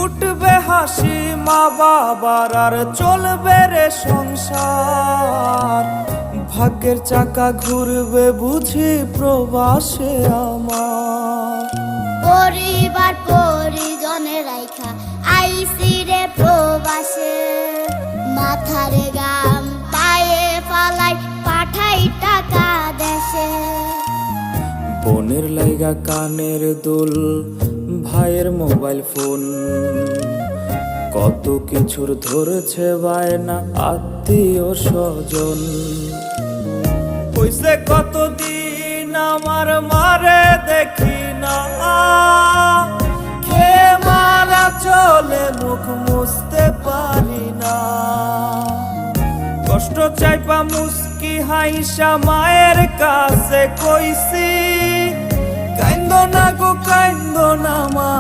উঠবে হাসি মা বাবার আর চলবে রে সংসার। ভাগ্যের চাকা ঘুরবে বুঝি প্রবাসে আমার। পরিবার পরিজনের রাইখা আইসি রে প্রবাসে, মাথারে গাম পায়ে ফালাই পাঠাই টাকা দেশে। বোনের লাইগা কানের দুল, ভাইয়ের মোবাইল ফোন, কত কিছুর ধরছে বায়না আত্মীয় স্বজন। হইছে কতদিন আমার মারে দেখি না, খেয়ে মারা চলে মুখ মুছতে পারি না। কষ্ট চাইপা মুস্কি হাইসা মায়ের কাছে কইছি, কাইন্দো না গো কাইন্দো না মা।